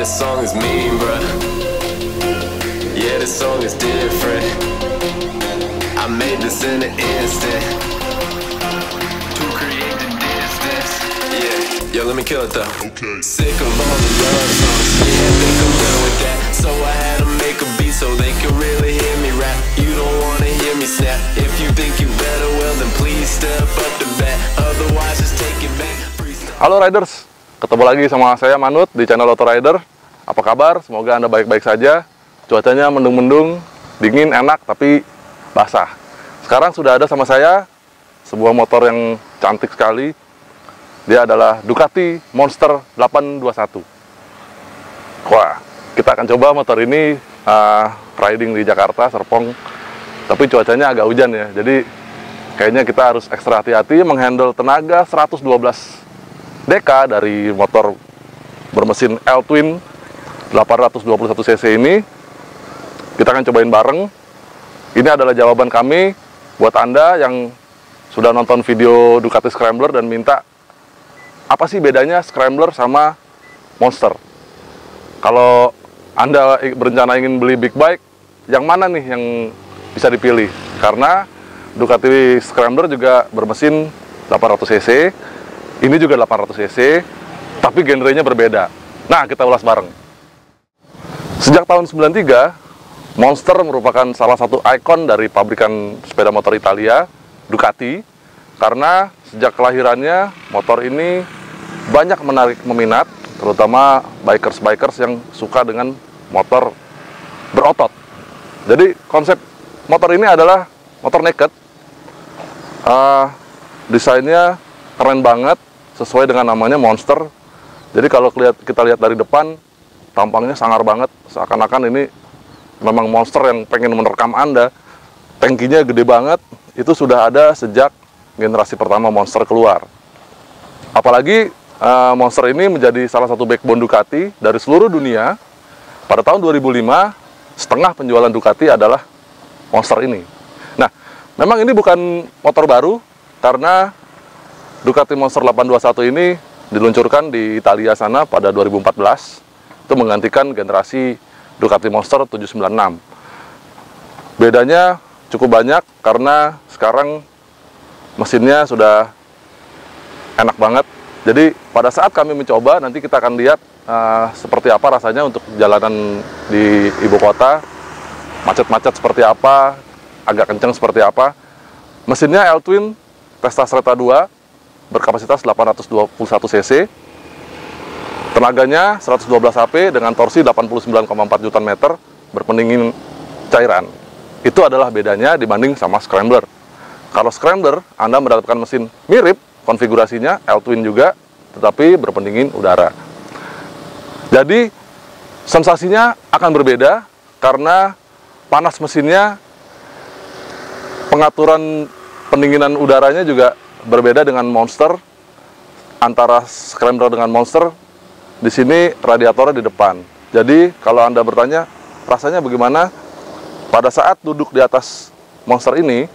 this song is mean, bruh. Yeah, this song is different. I made this in an instant to create the distance. Yeah, yo, let me kill it though. Okay. Sick of all the love songs. Yeah, I think I'm done with that. So I had to make a beat so they could really hear me rap. You don't wanna hear me snap. If you think you better, well then please step up to bat. Otherwise just take it back. Halo Riders, ketemu lagi sama saya Manut di channel Auto Rider. Apa kabar? Semoga Anda baik-baik saja. Cuacanya mendung-mendung, dingin, enak, tapi basah. Sekarang sudah ada sama saya sebuah motor yang cantik sekali. Dia adalah Ducati Monster 821. Wah, kita akan coba motor ini riding di Jakarta, Serpong. Tapi cuacanya agak hujan ya, jadi kayaknya kita harus ekstra hati-hati menghandle tenaga 112 dk dari motor bermesin L-Twin 821 cc ini. Kita akan cobain bareng. Ini adalah jawaban kami buat Anda yang sudah nonton video Ducati Scrambler dan minta apa sih bedanya Scrambler sama Monster. Kalau Anda berencana ingin beli big bike, yang mana nih yang bisa dipilih? Karena Ducati Scrambler juga bermesin 800 cc, ini juga 800 cc, tapi genrenya berbeda. Nah, kita ulas bareng. Sejak tahun 93, Monster merupakan salah satu ikon dari pabrikan sepeda motor Italia, Ducati, karena sejak kelahirannya, motor ini banyak menarik meminat, terutama bikers-bikers yang suka dengan motor berotot. Jadi, konsep motor ini adalah motor naked. Desainnya keren banget, sesuai dengan namanya Monster. Jadi kalau kita lihat dari depan, tampangnya sangar banget, seakan-akan ini memang monster yang pengen menerkam Anda. Tangkinya gede banget, itu sudah ada sejak generasi pertama Monster keluar. Apalagi Monster ini menjadi salah satu backbone Ducati dari seluruh dunia. Pada tahun 2005, setengah penjualan Ducati adalah Monster ini. Nah, memang ini bukan motor baru, karena Ducati Monster 821 ini diluncurkan di Italia sana pada 2014. Itu menggantikan generasi Ducati Monster 796. Bedanya cukup banyak karena sekarang mesinnya sudah enak banget. Jadi pada saat kami mencoba, nanti kita akan lihat seperti apa rasanya untuk jalanan di ibu kota. Macet-macet seperti apa, agak kencang seperti apa. Mesinnya L-Twin Pesta Stretta 2 berkapasitas 821 cc, tenaganya 112 HP dengan torsi 89,4 Nm berpendingin cairan. Itu adalah bedanya dibanding sama Scrambler. Kalau Scrambler, Anda mendapatkan mesin mirip, konfigurasinya L-Twin juga, tetapi berpendingin udara. Jadi, sensasinya akan berbeda karena panas mesinnya, pengaturan pendinginan udaranya juga berbeda dengan Monster. Antara Scrambler dengan Monster, di sini radiatornya di depan. Jadi kalau Anda bertanya rasanya bagaimana, pada saat duduk di atas Monster ini,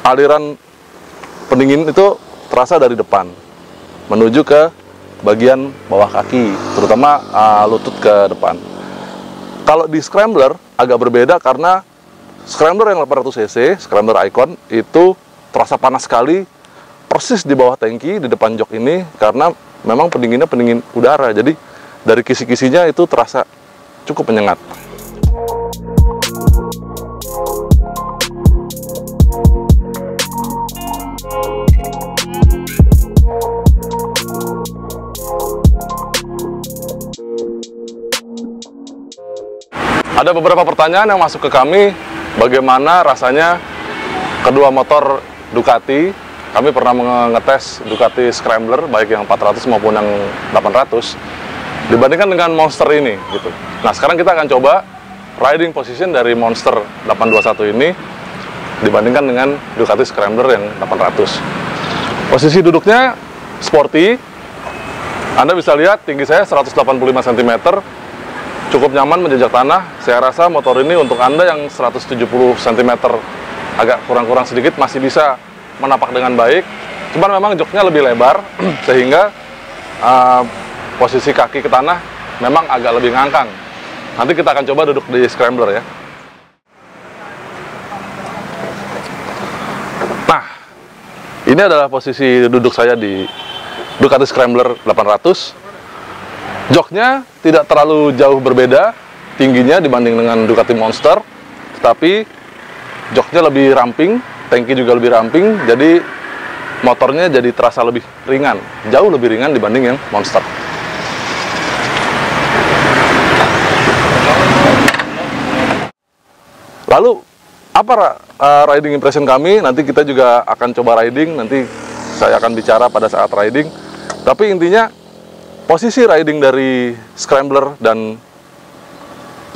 aliran pendingin itu terasa dari depan menuju ke bagian bawah kaki, terutama lutut ke depan. Kalau di Scrambler agak berbeda karena Scrambler yang 800 cc, Scrambler Icon, itu terasa panas sekali, persis di bawah tangki, di depan jok ini, karena memang pendinginnya pendingin udara. Jadi dari kisi-kisinya itu terasa cukup menyengat. Ada beberapa pertanyaan yang masuk ke kami, bagaimana rasanya kedua motor Ducati. Kami pernah ngetes Ducati Scrambler, baik yang 400 maupun yang 800, dibandingkan dengan Monster ini gitu. Nah, sekarang kita akan coba riding position dari Monster 821 ini dibandingkan dengan Ducati Scrambler yang 800. Posisi duduknya sporty. Anda bisa lihat tinggi saya 185 cm, cukup nyaman menjejak tanah. Saya rasa motor ini untuk Anda yang 170 cm agak kurang-kurang sedikit masih bisa menapak dengan baik. Cuman memang joknya lebih lebar sehingga posisi kaki ke tanah memang agak lebih ngangkang. Nanti kita akan coba duduk di scrambler ya. Nah, ini adalah posisi duduk saya di Ducati Scrambler 800. Joknya tidak terlalu jauh berbeda tingginya dibanding dengan Ducati Monster, tetapi joknya lebih ramping, tangki juga lebih ramping, jadi motornya jadi terasa lebih ringan, jauh lebih ringan dibanding yang Monster. Lalu apa riding impression kami? Nanti kita juga akan coba riding, nanti saya akan bicara pada saat riding. Tapi intinya posisi riding dari Scrambler dan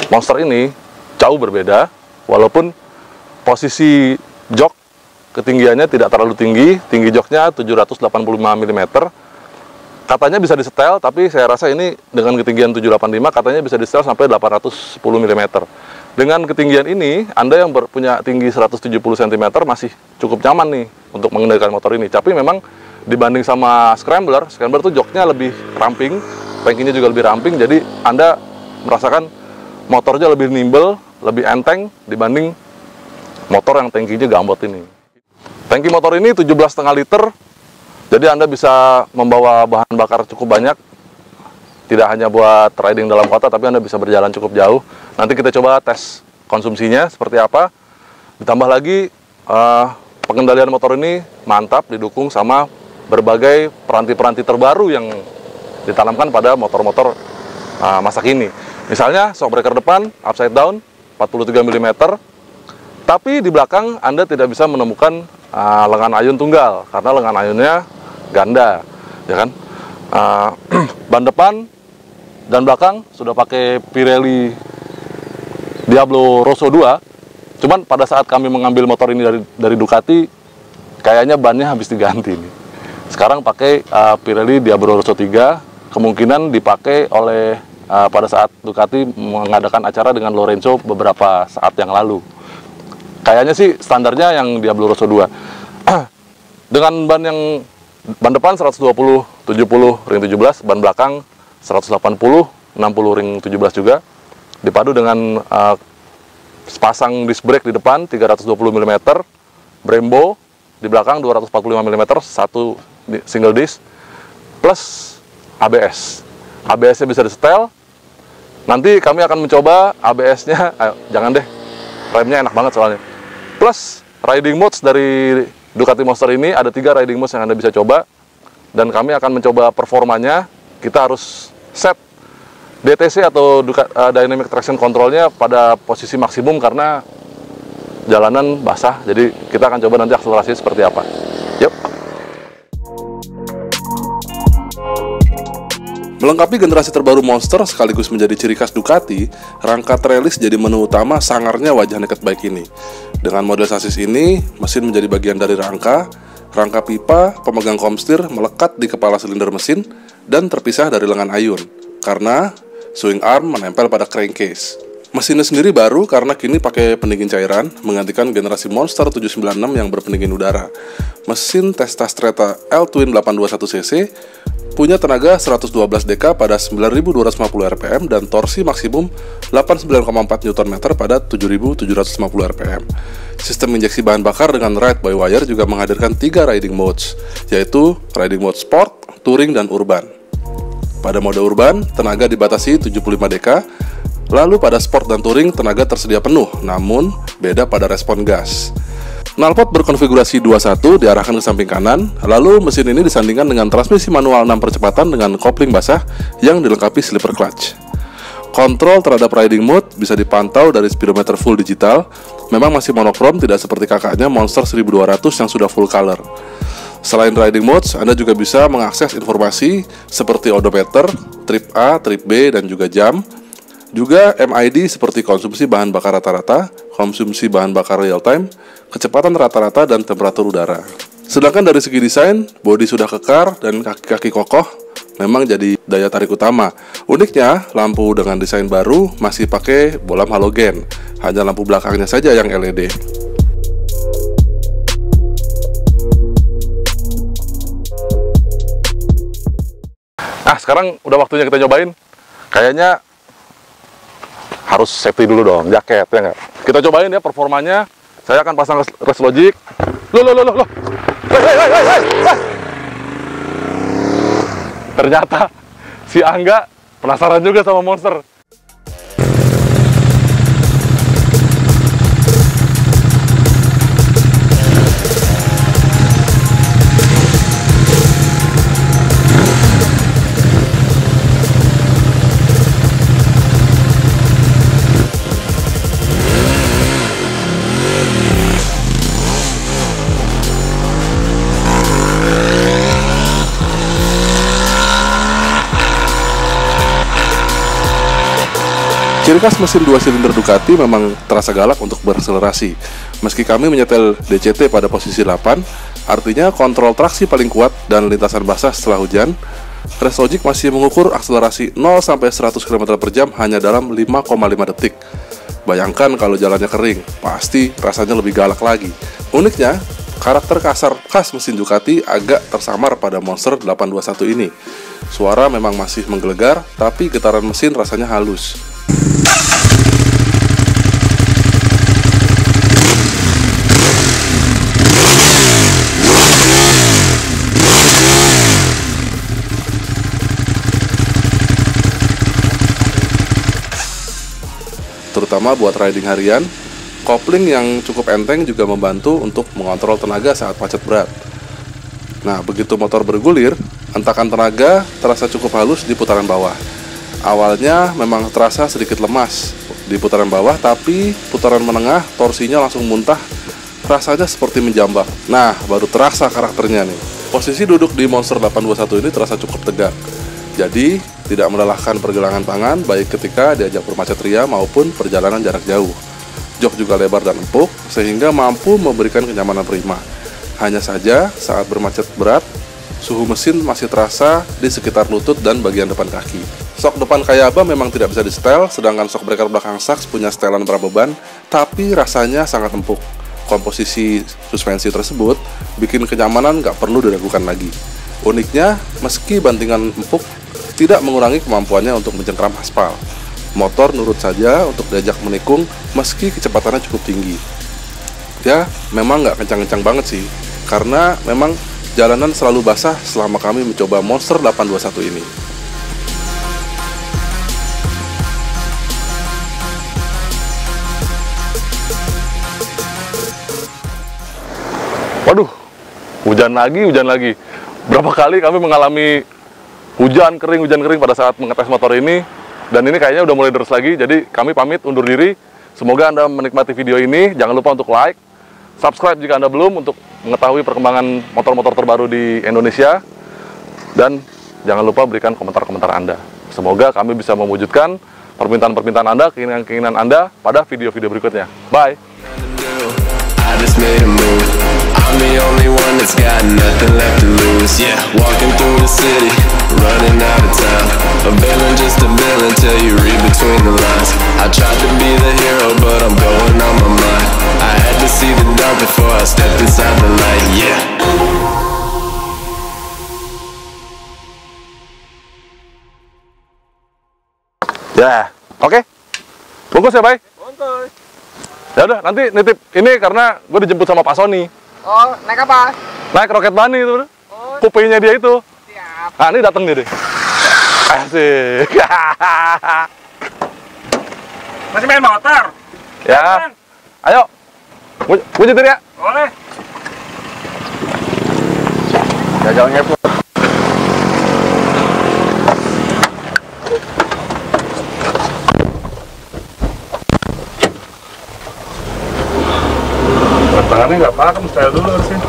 Monster ini jauh berbeda, walaupun posisi jok ketinggiannya tidak terlalu tinggi, tinggi joknya 785 mm. Katanya bisa disetel, tapi saya rasa ini dengan ketinggian 785 katanya bisa disetel sampai 810 mm. Dengan ketinggian ini, Anda yang punya tinggi 170 cm masih cukup nyaman nih untuk mengendalikan motor ini. Tapi memang dibanding sama Scrambler tuh joknya lebih ramping, tangkinya juga lebih ramping, jadi Anda merasakan motornya lebih nimble, lebih enteng dibanding motor yang tangkinya gambot ini. Tangki motor ini 17,5 liter, jadi Anda bisa membawa bahan bakar cukup banyak. Tidak hanya buat riding dalam kota, tapi Anda bisa berjalan cukup jauh. Nanti kita coba tes konsumsinya seperti apa. Ditambah lagi, pengendalian motor ini mantap, didukung sama berbagai peranti-peranti terbaru yang ditanamkan pada motor-motor masa kini. Misalnya, shock breaker depan, upside down, 43 mm. Tapi di belakang Anda tidak bisa menemukan lengan ayun tunggal, karena lengan ayunnya ganda, ya kan? Ban depan dan belakang sudah pakai Pirelli Diablo Rosso 2. Cuman pada saat kami mengambil motor ini dari Ducati, kayaknya bannya habis diganti nih. Sekarang pakai Pirelli Diablo Rosso 3, kemungkinan dipakai oleh pada saat Ducati mengadakan acara dengan Lorenzo beberapa saat yang lalu. Kayaknya sih standarnya yang Diablo Rosso 2. Dengan ban depan 120 70 ring 17, ban belakang 180 60 ring 17 juga, dipadu dengan sepasang disc brake di depan 320 mm, Brembo di belakang 245 mm, satu single disc, plus ABS. ABS-nya bisa disetel. Nanti kami akan mencoba ABS-nya, jangan deh, remnya enak banget soalnya. Plus riding modes dari Ducati Monster ini, ada 3 riding modes yang Anda bisa coba, dan kami akan mencoba performanya. Kita harus set DTC atau Dynamic Traction Control-nya pada posisi maksimum karena jalanan basah, jadi kita akan coba nanti akselerasi seperti apa. Yuk. Melengkapi generasi terbaru Monster sekaligus menjadi ciri khas Ducati, rangka trellis jadi menu utama sangarnya wajah naked bike ini. Dengan model sasis ini, mesin menjadi bagian dari rangka pipa, pemegang komstir melekat di kepala silinder mesin dan terpisah dari lengan ayun, karena swing arm menempel pada crankcase. Mesinnya sendiri baru karena kini pakai pendingin cairan, menggantikan generasi Monster 796 yang berpendingin udara. Mesin Testa Stretta L-Twin 821cc punya tenaga 112 dk pada 9.250 rpm dan torsi maksimum 89,4 Nm pada 7.750 rpm. Sistem injeksi bahan bakar dengan ride by wire juga menghadirkan 3 riding modes, yaitu riding mode sport, touring, dan urban. Pada mode urban, tenaga dibatasi 75 dk, lalu pada sport dan touring tenaga tersedia penuh, namun beda pada respon gas. Knalpot berkonfigurasi 21 diarahkan ke samping kanan, lalu mesin ini disandingkan dengan transmisi manual 6 percepatan dengan kopling basah yang dilengkapi slipper clutch. Kontrol terhadap riding mode bisa dipantau dari speedometer full digital, memang masih monokrom tidak seperti kakaknya Monster 1200 yang sudah full color. Selain riding modes, Anda juga bisa mengakses informasi seperti odometer, trip A, trip B, dan juga jam. Juga MID seperti konsumsi bahan bakar rata-rata, konsumsi bahan bakar real time, kecepatan rata-rata, dan temperatur udara. Sedangkan dari segi desain, bodi sudah kekar dan kaki-kaki kokoh memang jadi daya tarik utama. Uniknya, lampu dengan desain baru masih pakai bolam halogen, hanya lampu belakangnya saja yang LED. Nah, sekarang udah waktunya kita nyobain. kayaknya harus safety dulu dong, jaket ya nggak? Kita cobain ya performanya. Saya akan pasang Race Logic. Loh. Hei. Ternyata si Angga penasaran juga sama monster. Ciri khas mesin 2 silinder Ducati memang terasa galak untuk berakselerasi. Meski kami menyetel DCT pada posisi 8, artinya kontrol traksi paling kuat dan lintasan basah setelah hujan, Race Logic masih mengukur akselerasi 0-100 km/jam hanya dalam 5,5 detik. Bayangkan kalau jalannya kering, pasti rasanya lebih galak lagi. Uniknya, karakter kasar khas mesin Ducati agak tersamar pada Monster 821 ini. Suara memang masih menggelegar, tapi getaran mesin rasanya halus. Terutama buat riding harian, kopling yang cukup enteng juga membantu untuk mengontrol tenaga saat macet berat. Nah, begitu motor bergulir, entakan tenaga terasa cukup halus di putaran bawah. Awalnya memang terasa sedikit lemas di putaran bawah, tapi putaran menengah torsinya langsung muntah, rasanya seperti menjambak. Nah, baru terasa karakternya nih. Posisi duduk di Monster 821 ini terasa cukup tegak. Jadi, tidak melelahkan pergelangan tangan baik ketika diajak bermacet ria maupun perjalanan jarak jauh. Jok juga lebar dan empuk, sehingga mampu memberikan kenyamanan prima. Hanya saja, saat bermacet berat, suhu mesin masih terasa di sekitar lutut dan bagian depan kaki. Sok depan Kayaba memang tidak bisa disetel, sedangkan sok breaker belakang Sachs punya setelan prabeban, tapi rasanya sangat empuk. Komposisi suspensi tersebut bikin kenyamanan nggak perlu diragukan lagi. Uniknya, meski bantingan empuk, tidak mengurangi kemampuannya untuk mencengkram aspal. Motor nurut saja untuk diajak menikung meski kecepatannya cukup tinggi. Ya, memang nggak kencang-kencang banget sih, karena memang jalanan selalu basah selama kami mencoba Monster 821 ini. Waduh, hujan lagi. Berapa kali kami mengalami hujan kering pada saat mengetes motor ini. Dan ini kayaknya udah mulai deres lagi, jadi kami pamit undur diri. Semoga Anda menikmati video ini. Jangan lupa untuk like, subscribe jika Anda belum, untuk mengetahui perkembangan motor-motor terbaru di Indonesia. Dan jangan lupa berikan komentar-komentar Anda. Semoga kami bisa mewujudkan permintaan-permintaan Anda, keinginan-keinginan Anda pada video-video berikutnya. Bye! I just made a move. I'm the only one that's got nothing left to lose. Yeah, walking through the city, running out of time. A villain, just a villain till you read between the lines. I tried to be the hero, but I'm going on my mind. I had to see the dark before I stepped inside the light. Yeah. Ya, oke. Bungkus ya, Bay? Bungkus. Ya udah, nanti nitip ini karena gue dijemput sama Pak Sony. Oh, naik apa? Naik Rocket Bunny itu. Oh, Kupenya dia itu. siap. Nah, ini dateng dia deh. Asik. Masih main motor? Ya. Ayo. Gue nyetir ya. Boleh. Ya, jangan ngepot. Tangannya nggak pakem, style dulu harusnya.